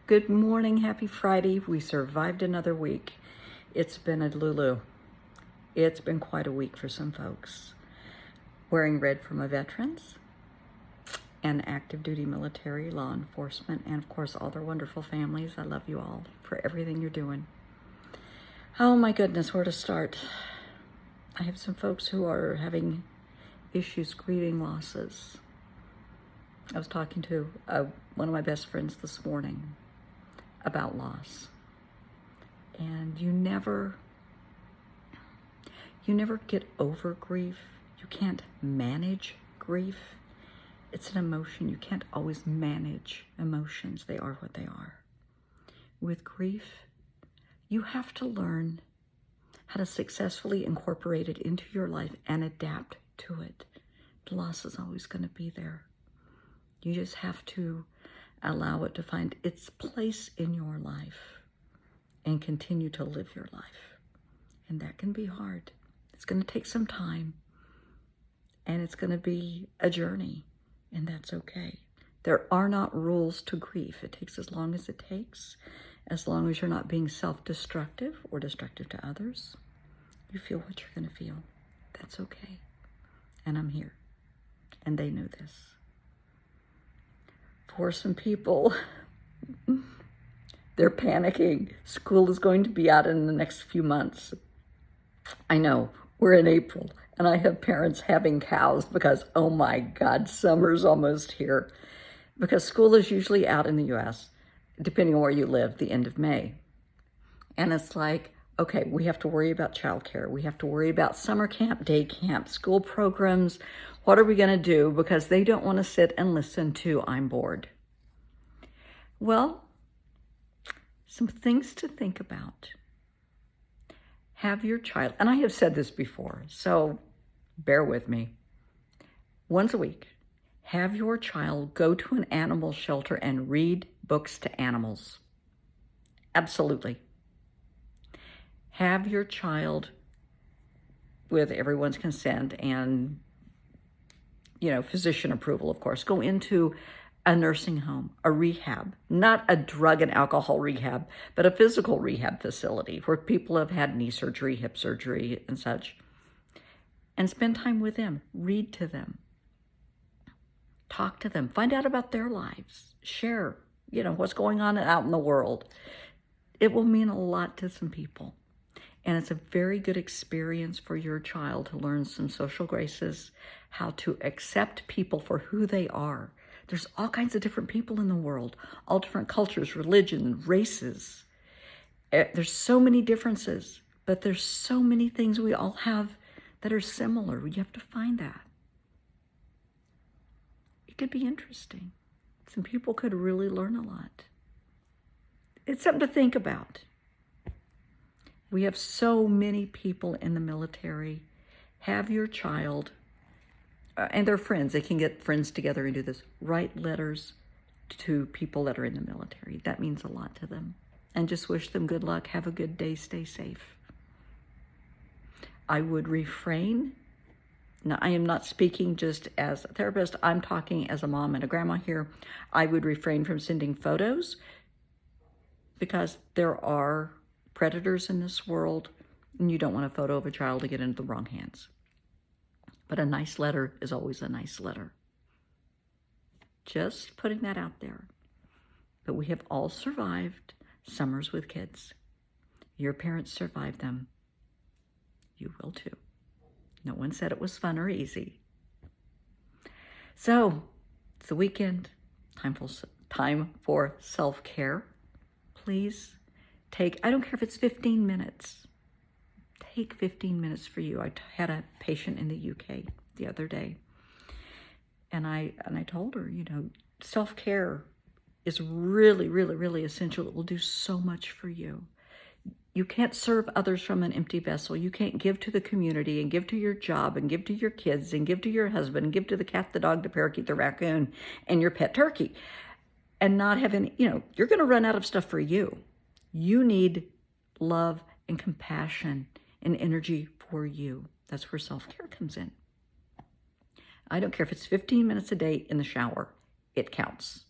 Good morning, happy Friday. We survived another week. It's been a Lulu. It's been quite a week for some folks. Wearing red for my veterans and active duty military, law enforcement, and of course all their wonderful families. I love you all for everything you're doing. Oh my goodness, where to start? I have some folks who are having issues grieving losses. I was talking to one of my best friends this morning about loss. And you never get over grief. You can't manage grief. It's an emotion. You can't always manage emotions. They are what they are. With grief, you have to learn how to successfully incorporate it into your life and adapt to it. The loss is always going to be there. You just have to allow it to find its place in your life and continue to live your life. And that can be hard. It's going to take some time, and it's going to be a journey, and that's okay. There are not rules to grief. It takes as long as it takes, as long as you're not being self-destructive or destructive to others. You feel what you're going to feel. That's okay. And I'm here, and they know this. For some people, they're panicking. School is going to be out in the next few months. I know, we're in April, and I have parents having cows because, oh my God, summer's almost here. Because school is usually out in the U.S., depending on where you live, the end of May. And it's like, okay, we have to worry about childcare. We have to worry about summer camp, day camp, school programs. What are we going to do? Because they don't want to sit and listen to I'm bored. Well, some things to think about. Have your child, and I have said this before, so bear with me. Once a week, have your child go to an animal shelter and read books to animals. Absolutely. Have your child, with everyone's consent and, physician approval, of course, go into a nursing home, a rehab, not a drug and alcohol rehab, but a physical rehab facility where people have had knee surgery, hip surgery, and such. And spend time with them. Read to them. Talk to them. Find out about their lives. Share, what's going on out in the world. It will mean a lot to some people. And it's a very good experience for your child to learn some social graces, how to accept people for who they are. There's all kinds of different people in the world, all different cultures, religions, races. There's so many differences, but there's so many things we all have that are similar. You have to find that. It could be interesting. Some people could really learn a lot. It's something to think about. We have so many people in the military. Have your child and their friends, they can get friends together and do this. Write letters to people that are in the military. That means a lot to them. And just wish them good luck. Have a good day. Stay safe. I would refrain. Now, I am not speaking just as a therapist. I'm talking as a mom and a grandma here. I would refrain from sending photos because there are predators in this world, and you don't want a photo of a child to get into the wrong hands. But a nice letter is always a nice letter. Just putting that out there. But we have all survived summers with kids. Your parents survived them. You will too. No one said it was fun or easy. So, it's the weekend. Time for self-care. Please take, I don't care if it's 15 minutes. Take 15 minutes for you. I had a patient in the UK the other day, and I told her, self-care is really, really, really essential. It will do so much for you. You can't serve others from an empty vessel. You can't give to the community and give to your job and give to your kids and give to your husband and give to the cat, the dog, the parakeet, the raccoon, and your pet turkey and not have any, you're going to run out of stuff for you. You need love and compassion and energy for you. That's where self-care comes in. I don't care if it's 15 minutes a day in the shower. It counts.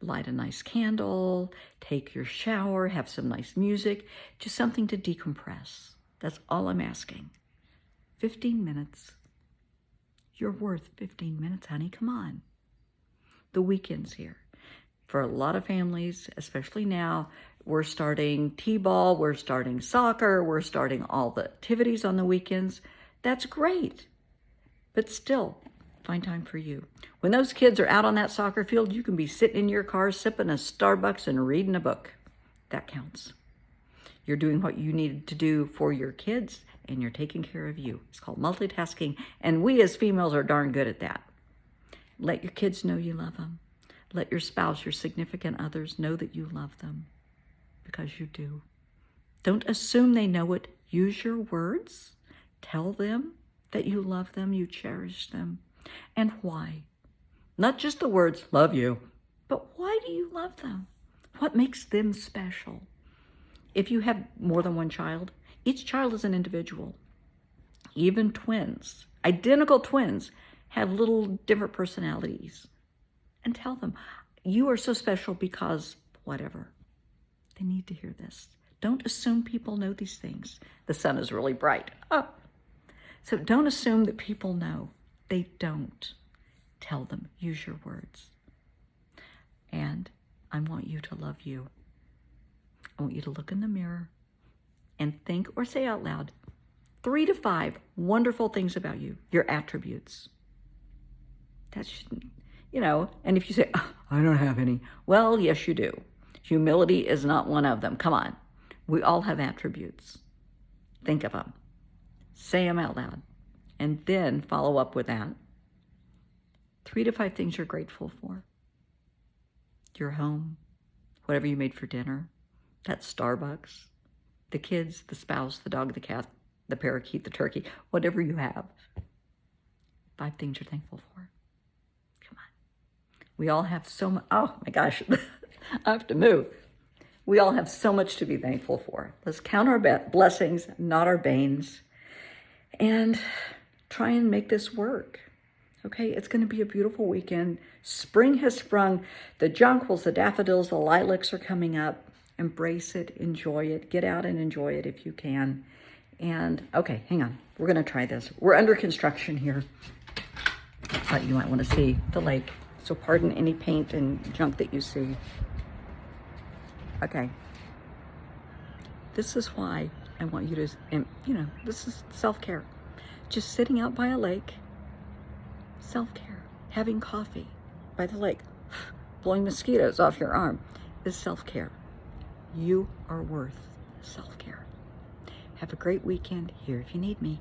Light a nice candle, take your shower, have some nice music, just something to decompress. That's all I'm asking. 15 minutes. You're worth 15 minutes, honey. Come on. The weekend's here. For a lot of families, especially now, we're starting t-ball, we're starting soccer, we're starting all the activities on the weekends. That's great. But still, find time for you. When those kids are out on that soccer field, you can be sitting in your car, sipping a Starbucks and reading a book. That counts. You're doing what you needed to do for your kids, and you're taking care of you. It's called multitasking, and we as females are darn good at that. Let your kids know you love them. Let your spouse, your significant others know that you love them, because you do. Don't assume they know it. Use your words. Tell them that you love them, you cherish them, and why. Not just the words, love you, but why do you love them? What makes them special? If you have more than one child, each child is an individual. Even twins, identical twins, have little different personalities. And tell them, you are so special because whatever. They need to hear this. Don't assume people know these things. The sun is really bright. Oh. So don't assume that people know. They don't. Tell them. Use your words. And I want you to love you. I want you to look in the mirror and think or say out loud 3 to 5 wonderful things about you, your attributes. That shouldn't, and if you say, oh, I don't have any, well, yes, you do. Humility is not one of them. Come on. We all have attributes. Think of them. Say them out loud. And then follow up with that. 3 to 5 things you're grateful for. Your home, whatever you made for dinner, that Starbucks, the kids, the spouse, the dog, the cat, the parakeet, the turkey, whatever you have. 5 things you're thankful for. Come on. We all have so much. Oh my gosh, I have to move. We all have so much to be thankful for. Let's count our blessings, not our banes, and try and make this work. Okay, it's going to be a beautiful weekend. Spring has sprung. The jonquils, the daffodils, the lilacs are coming up. Embrace it, enjoy it, get out and enjoy it if you can. And okay, hang on. We're going to try this. We're under construction here. Thought you might want to see the lake. So pardon any paint and junk that you see. Okay. This is why I want you to, this is self-care. Just sitting out by a lake, self-care. Having coffee by the lake, blowing mosquitoes off your arm is self-care. You are worth self-care. Have a great weekend. Here if you need me.